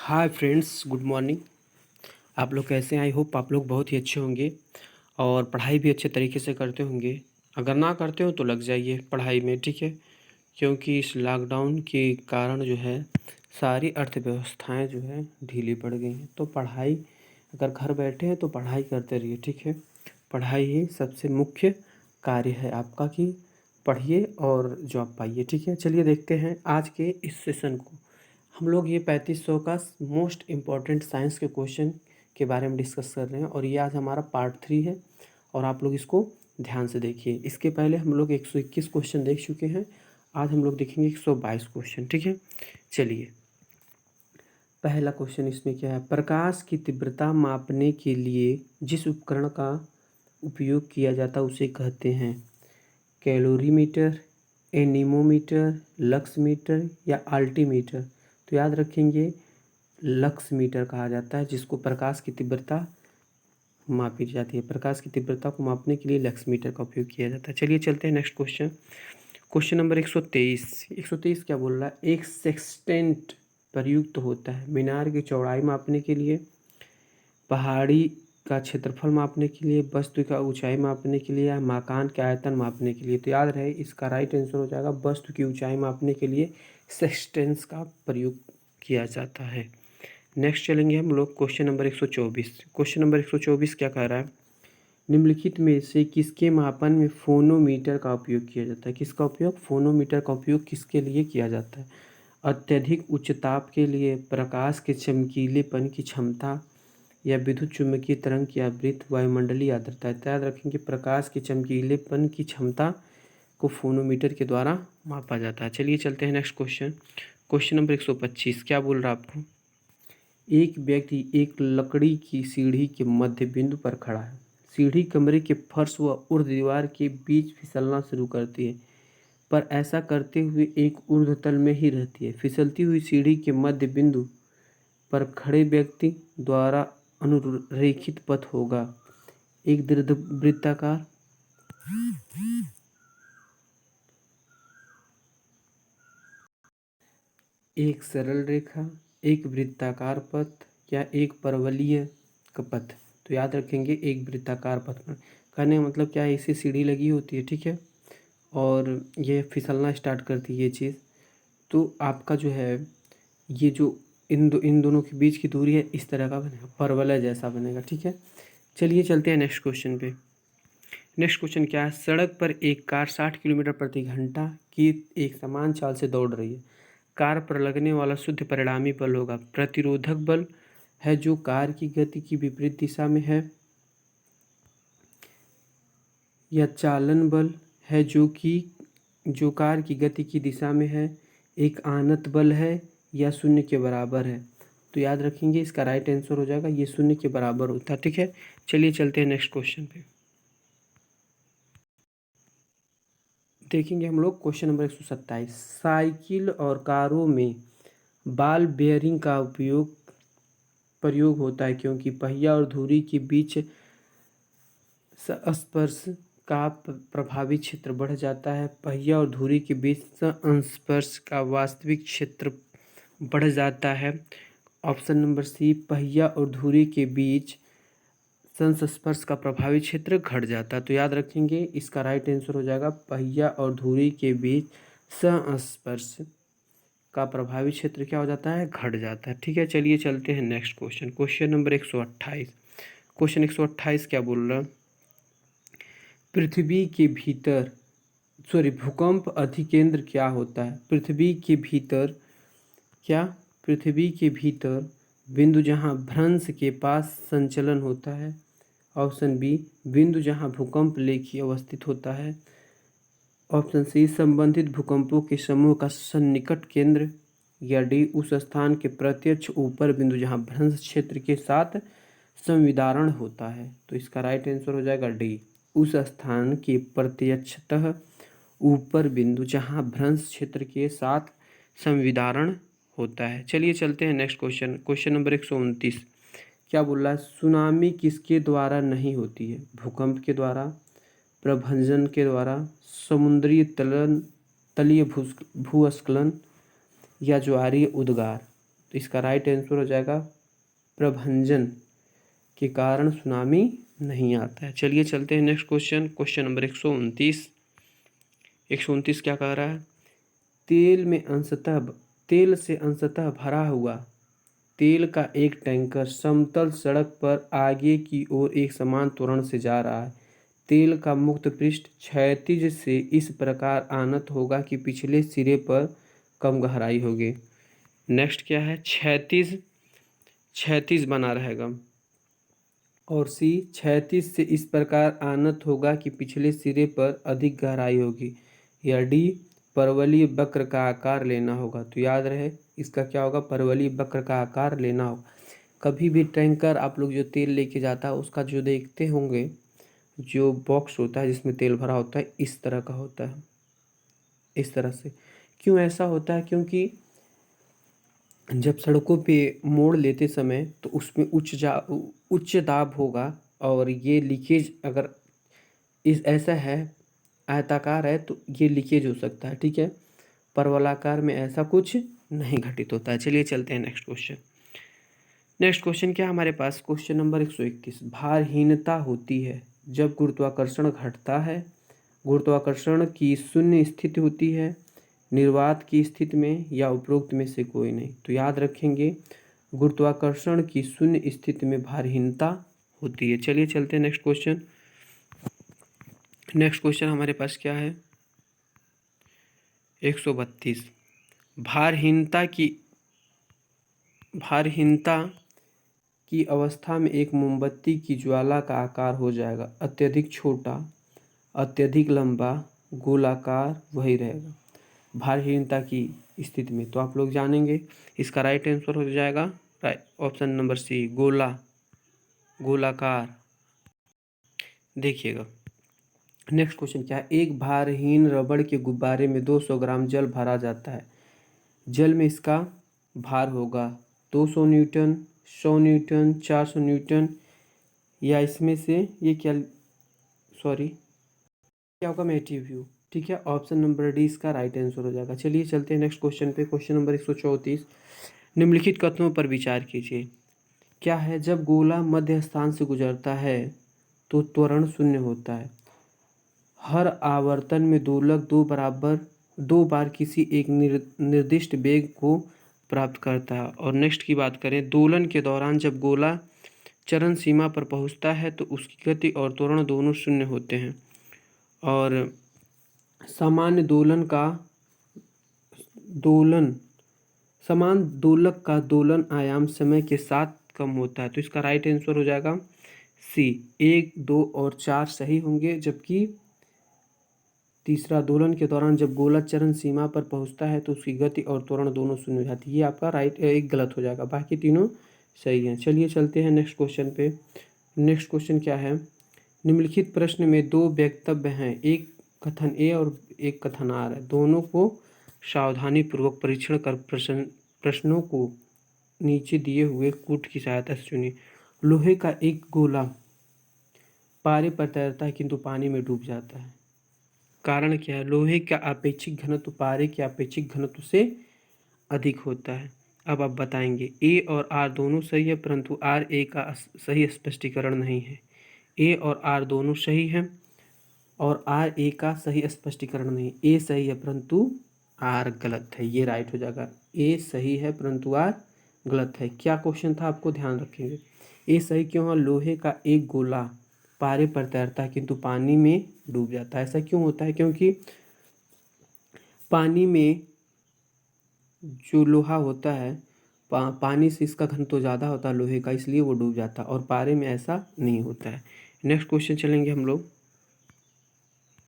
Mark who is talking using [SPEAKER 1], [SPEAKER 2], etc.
[SPEAKER 1] Hi friends, good morning. आप लोग कैसे हैं? आई होप आप लोग बहुत ही अच्छे होंगे और पढ़ाई भी अच्छे तरीके से करते होंगे। अगर ना करते हो तो लग जाइए पढ़ाई में, ठीक है? क्योंकि इस लॉकडाउन के कारण जो है सारी अर्थव्यवस्थाएं जो है ढीली पड़ गई हैं। तो पढ़ाई, अगर घर बैठे हैं तो पढ़ाई करते रहिए, ठीक है? पढ़ाई ही सबसे मुख्य कार्य है आपका कि पढ़िए और जॉब पाइए, ठीक है? चलिए देखते हैं आज के इस सेशन को। हम लोग ये 3500 का मोस्ट इम्पॉर्टेंट साइंस के क्वेश्चन के बारे में डिस्कस कर रहे हैं और ये आज हमारा पार्ट 3 है और आप लोग इसको ध्यान से देखिए। इसके पहले हम लोग 121 क्वेश्चन देख चुके हैं। आज हम लोग देखेंगे 122 क्वेश्चन, ठीक है? चलिए, पहला क्वेश्चन इसमें क्या है? प्रकाश की तीव्रता मापने के लिए जिस उपकरण का उपयोग किया जाता है उसे कहते हैं कैलोरीमीटर, एनीमोमीटर, लक्स मीटर या अल्टीमीटर। तो याद रखेंगे, लक्स मीटर कहा जाता है जिसको प्रकाश की तीव्रता मापी जाती है। प्रकाश की तीव्रता को मापने के लिए लक्स मीटर का उपयोग किया जाता है। चलिए चलते हैं नेक्स्ट क्वेश्चन। Question number 123। 123 क्या बोल रहा है? एक सेक्सटेंट प्रयुक्त होता है मीनार की चौड़ाई मापने के लिए, पहाड़ी का क्षेत्रफल मापने के लिए, वस्तु का ऊंचाई मापने के लिए या मकान के आयतन मापने के लिए। तो याद रहे, इसका राइट आंसर हो जाएगा वस्तु की ऊंचाई मापने के लिए सेक्सटेंस का प्रयोग किया जाता है। नेक्स्ट चलेंगे हम लोग क्वेश्चन नंबर 124। क्वेश्चन नंबर 124 क्या कह रहा है? निम्नलिखित में से किसके मापन में फोनोमीटर का उपयोग किया जाता है? किसका उपयोग? फोनोमीटर का उपयोग किसके लिए किया जाता है? अत्यधिक उच्च ताप के लिए, प्रकाश के चमकीलेपन की क्षमता या विद्युत चुम्बकीय तरंग की आवृत्ति, वायुमंडलीय आर्द्रता। याद रखेंगे, प्रकाश के चमकीलेपन की क्षमता को फोनोमीटर के द्वारा मापा जाता है। चलिए चलते हैं नेक्स्ट क्वेश्चन। क्वेश्चन नंबर 125 क्या बोल रहा है आपको? एक व्यक्ति एक लकड़ी की सीढ़ी के मध्य बिंदु पर खड़ा है। सीढ़ी कमरे के फर्श व ऊर्ध्व दीवार के बीच फिसलना शुरू करती है, पर ऐसा करते हुए एक ऊर्ध्वतल में ही रहती है। फिसलती हुई सीढ़ी के मध्य बिंदु पर खड़े व्यक्ति द्वारा अनुरेखित पथ होगा एक दीर्घवृत्ताकार, एक सरल रेखा, एक वृत्ताकार पथ या एक परवलयीय का पथ। तो याद रखेंगे एक वृत्ताकार पथ पर। कहने का मतलब क्या है? इसे सीढ़ी लगी होती है, ठीक है, और ये फिसलना स्टार्ट करती है ये चीज़। तो आपका जो है ये जो इन दोनों के बीच की दूरी है इस तरह का बनेगा, परवलय जैसा बनेगा, ठीक है। चलिए चलते हैं नेक्स्ट क्वेश्चन पे। नेक्स्ट क्वेश्चन क्या है? सड़क पर एक कार 60 किलोमीटर प्रति घंटा की एक समान चाल से दौड़ रही है। कार पर लगने वाला शुद्ध परिणामी बल होगा प्रतिरोधक बल है जो कार की गति की विपरीत दिशा में है, या चालन बल है जो कार की गति की दिशा में है, एक आनत बल है या शून्य के बराबर है। तो याद रखेंगे इसका राइट आंसर हो जाएगा ये शून्य के बराबर होता है, ठीक है। चलिए चलते हैं नेक्स्ट क्वेश्चन पे। देखेंगे हम लोग क्वेश्चन नंबर 127। साइकिल और कारों में बॉल बेयरिंग का प्रयोग होता है क्योंकि पहिया और धुरी के बीच संस्पर्श का प्रभावी क्षेत्र बढ़ जाता है। पहिया और धुरी के बीच संस्पर्श का वास्तविक क्षेत्र बढ़ जाता है। ऑप्शन नंबर सी, पहिया और धुरी के बीच संस्पर्श का प्रभावी क्षेत्र घट जाता है। तो याद रखेंगे इसका राइट आंसर हो जाएगा पहिया और धुरी के बीच संस्पर्श का प्रभावी क्षेत्र क्या हो जाता है? घट जाता है, ठीक है। चलिए चलते हैं next question. Question number 128। Question 128 क्या बोल रहा है? पृथ्वी के भीतर भूकंप अधिकेंद्र क्या होता है? पृथ्वी के भीतर क्या? पृथ्वी के भीतर बिंदु जहां भ्रंश के पास संचलन होता है। ऑप्शन बी, बिंदु जहां भूकंप लेखी अवस्थित होता है। ऑप्शन सी, संबंधित भूकंपों के समूह का सन्निकट केंद्र। या डी, उस स्थान के प्रत्यक्ष ऊपर बिंदु जहां भ्रंश क्षेत्र के साथ संविदारण होता है। तो इसका राइट आंसर हो जाएगा डी, उस स्थान के प्रत्यक्षतः ऊपर बिंदु जहां भ्रंश क्षेत्र के साथ संविदारण होता है। चलिए चलते हैं नेक्स्ट क्वेश्चन। क्वेश्चन नंबर 129 क्या बोल रहा है? सुनामी किसके द्वारा नहीं होती है? भूकंप के द्वारा, प्रभंजन के द्वारा, समुद्री तलीय भूस्खलन या ज्वारीय उद्गार। तो इसका राइट आंसर हो जाएगा प्रभंजन के कारण सुनामी नहीं आता है। चलिए चलते हैं नेक्स्ट क्वेश्चन, क्वेश्चन नंबर 129। 129 क्या कह रहा है? तेल से अंशतः भरा हुआ तेल का एक टैंकर समतल सड़क पर आगे की ओर एक समान त्वरण से जा रहा है। तेल का मुक्त पृष्ठ क्षैतिज से इस प्रकार आनत होगा कि पिछले सिरे पर कम गहराई होगी। नेक्स्ट क्या है? क्षैतिज बना रहेगा। और सी, क्षैतिज से इस प्रकार आनत होगा कि पिछले सिरे पर अधिक गहराई होगी। या डी, परवलीय वक्र का आकार लेना होगा। तो याद रहे इसका क्या होगा? परवलीय वक्र का आकार लेना होगा। कभी भी टैंकर आप लोग जो तेल लेके जाता है उसका जो देखते होंगे, जो बॉक्स होता है जिसमें तेल भरा होता है, इस तरह का होता है, इस तरह से। क्यों ऐसा होता है? क्योंकि जब सड़कों पे मोड़ लेते समय तो उसमें उच्च दाब होगा, और ये लीकेज अगर इस ऐसा है, आयताकार है, तो ये लीकेज हो सकता है। ठीक है, परवलाकार में ऐसा कुछ नहीं घटित होता है। चलिए चलते हैं नेक्स्ट क्वेश्चन। नेक्स्ट क्वेश्चन क्या हमारे पास? Question number 121। भारहीनता होती है जब गुरुत्वाकर्षण घटता है। गुरुत्वाकर्षण की शून्य स्थिति होती है, निर्वात की स्थिति में, या उपरोक्त में से कोई नहीं। तो याद रखेंगे गुरुत्वाकर्षण की शून्य स्थिति में भारहीनता होती है। चलिए चलते हैं नेक्स्ट क्वेश्चन। नेक्स्ट क्वेश्चन हमारे पास क्या है? 132। भारहीनता की अवस्था में एक मोमबत्ती की ज्वाला का आकार हो जाएगा अत्यधिक छोटा, अत्यधिक लंबा, गोलाकार, वही रहेगा भारहीनता की स्थिति में। तो आप लोग जानेंगे इसका राइट आंसर हो जाएगा ऑप्शन नंबर सी, गोलाकार। देखिएगा नेक्स्ट क्वेश्चन क्या है? एक भारहीन रबड़ के गुब्बारे में 200 ग्राम जल भरा जाता है। जल में इसका भार होगा 200 न्यूटन, 100 न्यूटन, 400 न्यूटन, या इसमें से ये क्या होगा? मेटिव्यू। ठीक है, ऑप्शन नंबर डी इसका राइट आंसर हो जाएगा। चलिए चलते हैं नेक्स्ट क्वेश्चन पे, क्वेश्चन नंबर 134। निम्नलिखित कथनों पर विचार कीजिए। क्या है? जब गोला मध्य स्थान से गुजरता है तो त्वरण शून्य होता है। हर आवर्तन में दोलक दो बार किसी एक निर्दिष्ट वेग को प्राप्त करता है। और नेक्स्ट की बात करें, दोलन के दौरान जब गोला चरण सीमा पर पहुंचता है तो उसकी गति और त्वरण दोनों शून्य होते हैं। और समान दोलक का दोलन आयाम समय के साथ कम होता है। तो इसका राइट आंसर हो जाएगा सी, 1, 2 और 4 सही होंगे, जबकि तीसरा, दोलन के दौरान जब गोला चरण सीमा पर पहुंचता है तो उसकी गति और त्वरण दोनों शून्य हो जाती है। ये आपका एक गलत हो जाएगा, बाकी तीनों सही हैं। चलिए चलते हैं नेक्स्ट क्वेश्चन पे। नेक्स्ट क्वेश्चन क्या है? निम्नलिखित प्रश्न में 2 वक्तव्य हैं, एक कथन ए और एक कथन आर है। दोनों को सावधानी पूर्वक परीक्षण कर प्रश्नों को नीचे दिए हुए कूट की सहायता से चुनिए। लोहे का एक गोला पारे पर तैरता है किंतु पानी में डूब जाता है। कारण क्या है? लोहे का आपेक्षिक घनत्व पारे के आपेक्षिक घनत्व से अधिक होता है। अब आप बताएंगे ए और आर दोनों सही है, परंतु आर ए का सही स्पष्टीकरण नहीं है। ए और आर दोनों सही हैं और आर ए का सही स्पष्टीकरण नहीं। ए सही है परंतु आर गलत है। ये राइट हो जाएगा, ए सही है परंतु आर गलत है। क्या क्वेश्चन था आपको ध्यान रखेंगे। ए सही क्यों है? लोहे का एक गोला पारे पर तैरता है किंतु पानी में डूब जाता है। ऐसा क्यों होता है? क्योंकि पानी में जो लोहा होता है, पानी से इसका घनत्व ज़्यादा होता है लोहे का, इसलिए वो डूब जाता है, और पारे में ऐसा नहीं होता है। नेक्स्ट क्वेश्चन चलेंगे हम लोग।